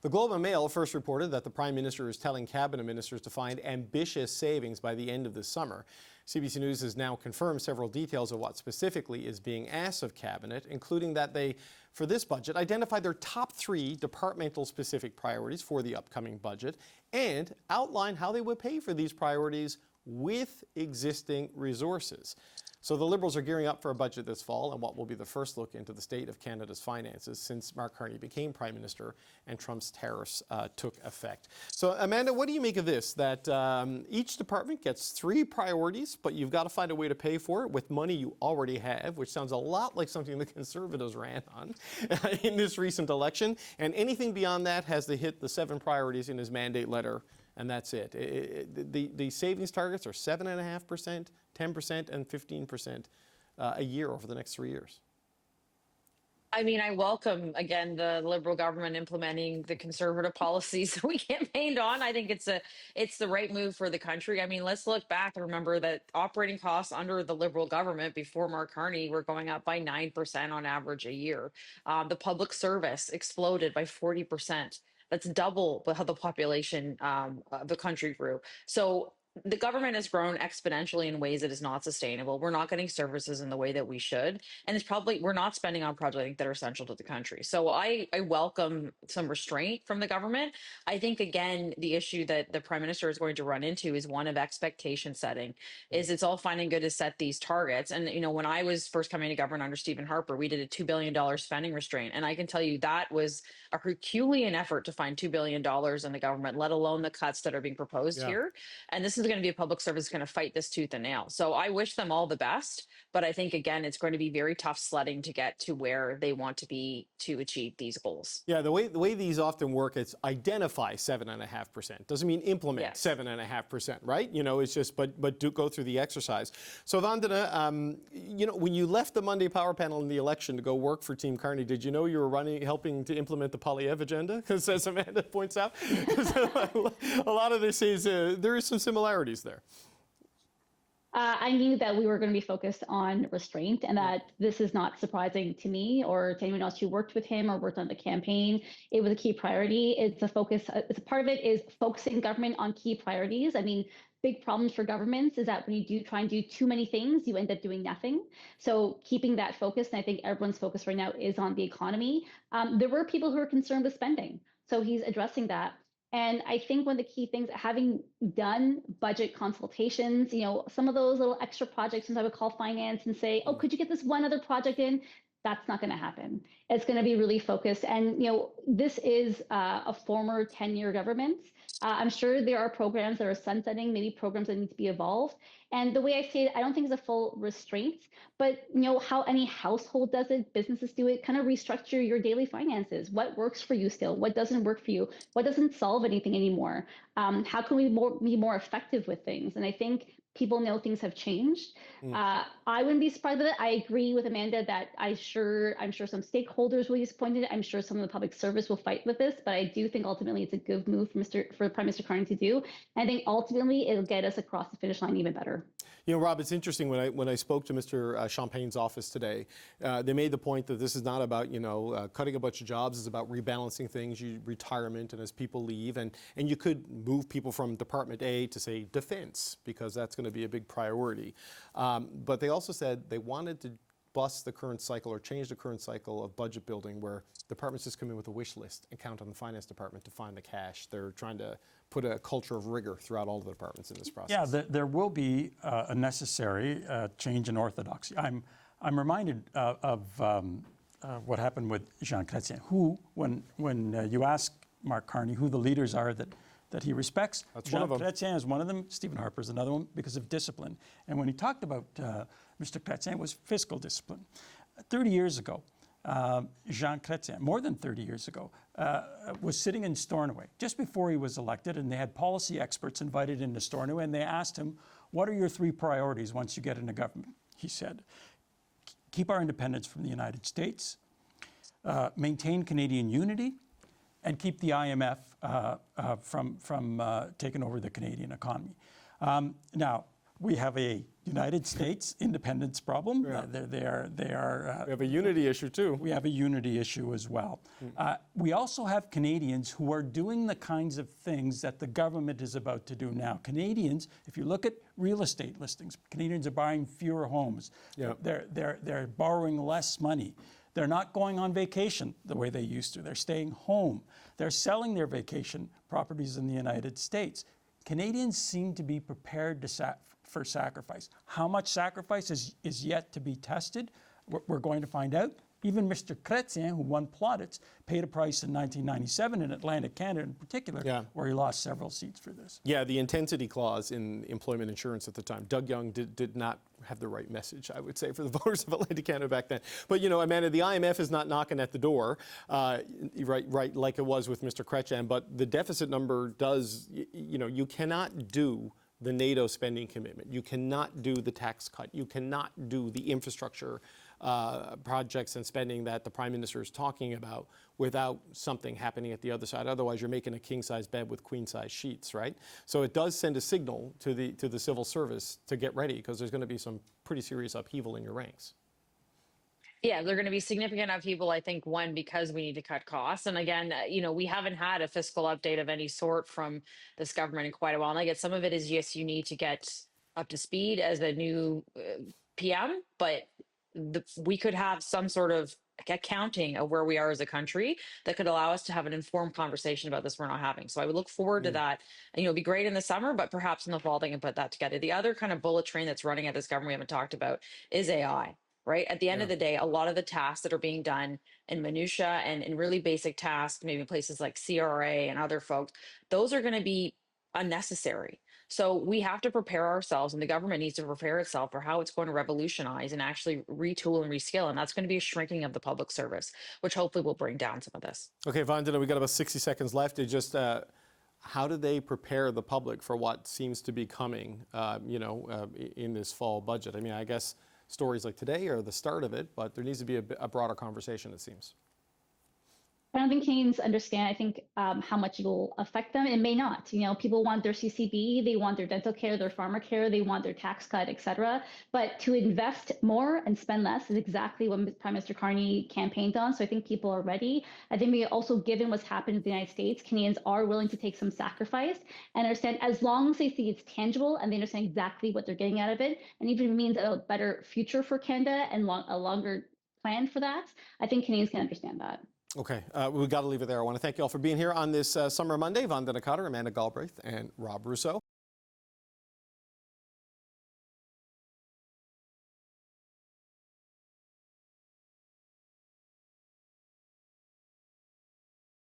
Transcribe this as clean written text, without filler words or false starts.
The Globe and Mail first reported that the Prime Minister is telling cabinet ministers to find ambitious savings by the end of this summer. CBC News has now confirmed several details of what specifically is being asked of cabinet, including that they, for this budget, identified their top 3 departmental specific priorities for the upcoming budget and outline how they would pay for these priorities with existing resources. So the Liberals are gearing up for a budget this fall and what will be the first look into the state of Canada's finances since Mark Carney became Prime Minister and Trump's tariffs took effect. So Amanda, what do you make of this, that each department gets 3 priorities, but you've got to find a way to pay for it with money you already have, which sounds a lot like something the Conservatives ran on in this recent election, and anything beyond that has to hit the 7 priorities in his mandate letter, and that's it. The savings targets are 7.5%, 10% and 15% a year over the next 3 years. I mean, I welcome, again, the Liberal government implementing the Conservative policies that we campaigned on. I think it's the right move for the country. I mean, let's look back and remember that operating costs under the Liberal government before Mark Carney were going up by 9% on average a year. The public service exploded by 40%. That's double how the population of the country grew. So the government has grown exponentially in ways that is not sustainable. We're not getting services in the way that we should. And it's probably, we're not spending on projects that are essential to the country. So I welcome some restraint from the government. I think, again, the issue that the Prime Minister is going to run into is one of expectation setting. Is it's all fine and good to set these targets. And, you know, when I was first coming to government under Stephen Harper, we did a $2 billion spending restraint. And I can tell you that was a Herculean effort to find $2 billion in the government, let alone the cuts that are being proposed here. And this is going to be a public service going to fight this tooth and nail. So I wish them all the best. But I think, again, it's going to be very tough sledding to get to where they want to be to achieve these goals. Yeah, the way these often work, it's identify 7.5%. Doesn't mean implement 7.5%, right? You know, it's just, but do go through the exercise. So Vandana, you know, when you left the Monday Power Panel in the election to go work for Team Carney, did you know you were helping to implement the Polyev agenda? Because as Amanda points out, a lot of this is, there is some similarities there. I knew that we were going to be focused on restraint and that this is not surprising to me or to anyone else who worked with him or worked on the campaign. It was a key priority. It's a focus. It's a part of it is focusing government on key priorities. I mean, big problems for governments is that when you try and do too many things, you end up doing nothing. So keeping that focus, and I think everyone's focus right now is on the economy. There were people who were concerned with spending. So he's addressing that. And I think one of the key things, having done budget consultations, you know, some of those little extra projects, sometimes I would call finance and say, oh, could you get this one other project in? That's not going to happen. It's going to be really focused. And, you know, this is a former 10-year government. I'm sure there are programs that are sunsetting, maybe programs that need to be evolved. And the way I say it, I don't think it's a full restraint, but you know how any household does it, businesses do it, kind of restructure your daily finances. What works for you still? What doesn't work for you? What doesn't solve anything anymore? How can we be more effective with things? And I think people know things have changed. I wouldn't be surprised with it. I agree with Amanda that I'm sure some stakeholders will be disappointed. I'm sure some of the public service will fight with this, but I do think ultimately it's a good move for Prime Minister Carney to do. And I think ultimately it'll get us across the finish line even better. You know, Rob, it's interesting when I spoke to Mr. Champagne's office today, they made the point that this is not about, you know, cutting a bunch of jobs. It's about rebalancing things, retirement, and as people leave, and you could move people from Department A to say defense because that's going to be a big priority. But they also said they wanted to bust the current cycle or change the current cycle of budget building where departments just come in with a wish list and count on the finance department to find the cash. They're trying to put a culture of rigor throughout all the departments in this process. Yeah, there will be a necessary change in orthodoxy. I'm reminded of what happened with Jean Chrétien, who, when you ask Mark Carney who the leaders are that he respects, Jean Chrétien is one of them, Stephen Harper is another one because of discipline. And when he talked about Mr. Chrétien, it was fiscal discipline. 30 years ago, Jean Chrétien, more than 30 years ago, was sitting in Stornoway just before he was elected, and they had policy experts invited into Stornoway, and they asked him, what are your 3 priorities once you get into government? He said, keep our independence from the United States, maintain Canadian unity, and keep the IMF from taking over the Canadian economy. Now, We have a United States independence problem. Yeah. We have a unity issue too. We have a unity issue as well. We also have Canadians who are doing the kinds of things that the government is about to do now. Canadians, if you look at real estate listings, Canadians are buying fewer homes. Yeah. They're borrowing less money. They're not going on vacation the way they used to. They're staying home. They're selling their vacation properties in the United States. Canadians seem to be prepared for sacrifice. How much sacrifice is yet to be tested? We're going to find out. Even Mr. Chrétien, who won plaudits, paid a price in 1997 in Atlantic Canada in particular, where he lost several seats for this. Yeah, the intensity clause in employment insurance at the time. Doug Young did not have the right message, I would say, for the voters of Atlantic Canada back then. But, you know, Amanda, the IMF is not knocking at the door, right, like it was with Mr. Chrétien. But the deficit number does, you know, you cannot do the NATO spending commitment. You cannot do the tax cut. You cannot do the infrastructure projects and spending that the Prime Minister is talking about without something happening at the other side. Otherwise, you're making a king-size bed with queen-size sheets, right? So it does send a signal to the civil service to get ready, because there's going to be some pretty serious upheaval in your ranks. Yeah, they're going to be significant upheaval, I think, one, because we need to cut costs. And again, you know, we haven't had a fiscal update of any sort from this government in quite a while. And I guess some of it is, yes, you need to get up to speed as a new PM, but we could have some sort of accounting of where we are as a country that could allow us to have an informed conversation about this we're not having. So I would look forward to that. And, you know, it'd be great in the summer, but perhaps in the fall they can put that together. The other kind of bullet train that's running at this government we haven't talked about is AI. Right? At the end of the day, a lot of the tasks that are being done in minutia and in really basic tasks, maybe places like CRA and other folks, those are going to be unnecessary. So we have to prepare ourselves, and the government needs to prepare itself for how it's going to revolutionize and actually retool and reskill. And that's going to be a shrinking of the public service, which hopefully will bring down some of this. Okay, Vandana, we got about 60 seconds left. It just, how do they prepare the public for what seems to be coming, in this fall budget? I mean, I guess stories like today are the start of it, but there needs to be a broader conversation, it seems. I don't think Canadians understand, I think, how much it will affect them. It may not. You know, people want their CCB, they want their dental care, their pharma care, they want their tax cut, et cetera. But to invest more and spend less is exactly what Prime Minister Carney campaigned on. So I think people are ready. I think we also, given what's happened in the United States, Canadians are willing to take some sacrifice and understand, as long as they see it's tangible and they understand exactly what they're getting out of it, and even means a better future for Canada and a longer plan for that, I think Canadians can understand that. Okay, we've got to leave it there. I want to thank you all for being here on this Summer Monday. Vandana Cotter, Amanda Galbraith, and Rob Rousseau.